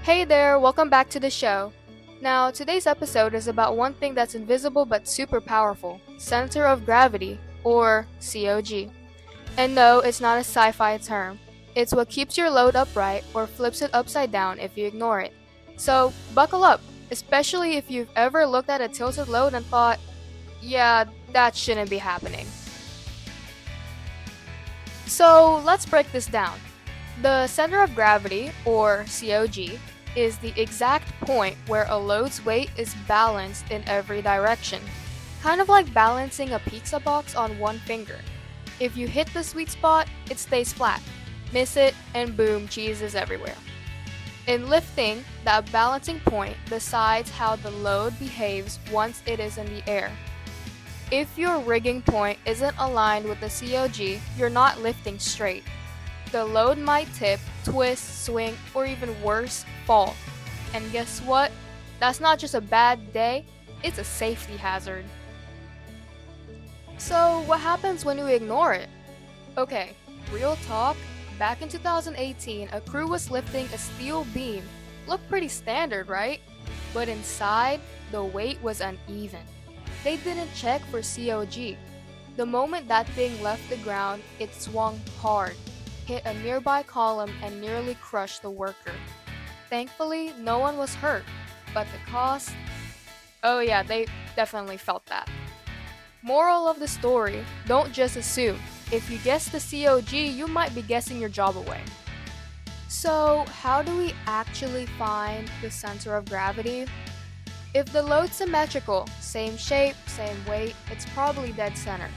Hey there, welcome back to the show. Now, today's episode is about one thing that's invisible but super powerful: center of gravity, or COG. And no, it's not a sci fi term. It's what keeps your load upright or flips it upside down if you ignore it. So, buckle up, especially if you've ever looked at a tilted load and thought, yeah, that shouldn't be happening. So, let's break this down. The center of gravity, or COG, is the exact point where a load's weight is balanced in every direction. Kind of like balancing a pizza box on one finger. If you hit the sweet spot, it stays flat. Miss it, and boom, cheese is everywhere. In lifting, that balancing point decides how the load behaves once it is in the air. If your rigging point isn't aligned with the COG, you're not lifting straight. The load might tip, twist, swing, or even worse, fall. And guess what? That's not just a bad day, it's a safety hazard. So, what happens when you ignore it? Okay, real talk. Back in 2018, a crew was lifting a steel beam. Looked pretty standard, right? But inside, the weight was uneven. They didn't check for COG. The moment that thing left the ground, it swung hard, hit a nearby column, and nearly crushed the worker. Thankfully, no one was hurt, but the cost? Oh yeah, they definitely felt that. Moral of the story, don't just assume. If you guess the COG, you might be guessing your job away. So, how do we actually find the center of gravity? If the load's symmetrical, same shape, same weight, it's probably dead center.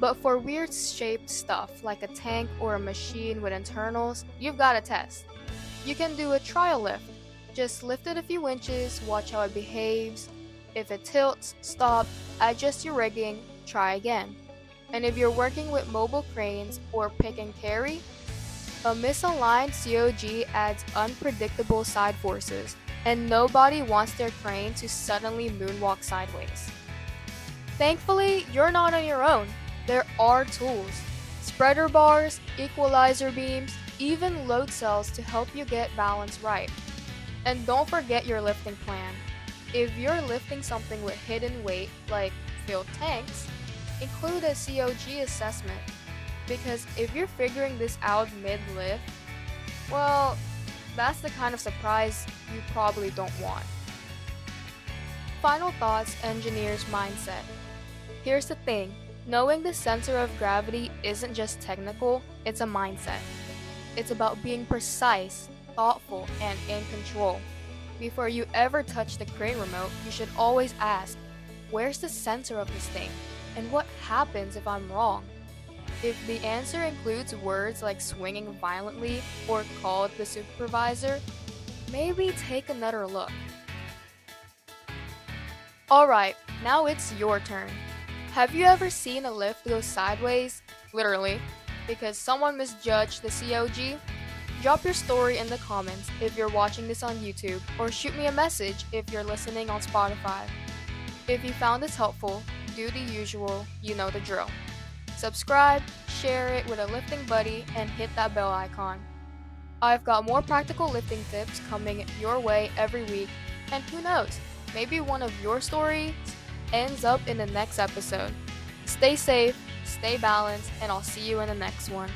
But for weird shaped stuff like a tank or a machine with internals, you've got to test. You can do a trial lift. Just lift it a few inches, watch how it behaves. If it tilts, stop, adjust your rigging, try again. And if you're working with mobile cranes or pick and carry, a misaligned COG adds unpredictable side forces, and nobody wants their crane to suddenly moonwalk sideways. Thankfully, you're not on your own. There are tools, spreader bars, equalizer beams, even load cells to help you get balance right. And don't forget your lifting plan. If you're lifting something with hidden weight, like filled tanks, include a COG assessment. Because if you're figuring this out mid-lift, well, that's the kind of surprise you probably don't want. Final thoughts, engineer's mindset. Here's the thing. Knowing the center of gravity isn't just technical, it's a mindset. It's about being precise, thoughtful, and in control. Before you ever touch the crane remote, you should always ask, where's the center of this thing? And what happens if I'm wrong? If the answer includes words like swinging violently or called the supervisor, maybe take another look. Alright, now it's your turn. Have you ever seen a lift go sideways, literally, because someone misjudged the COG? Drop your story in the comments if you're watching this on YouTube, or shoot me a message if you're listening on Spotify. If you found this helpful, do the usual, you know the drill. Subscribe, share it with a lifting buddy, and hit that bell icon. I've got more practical lifting tips coming your way every week, and who knows, maybe one of your stories ends up in the next episode. Stay safe, stay balanced, and I'll see you in the next one.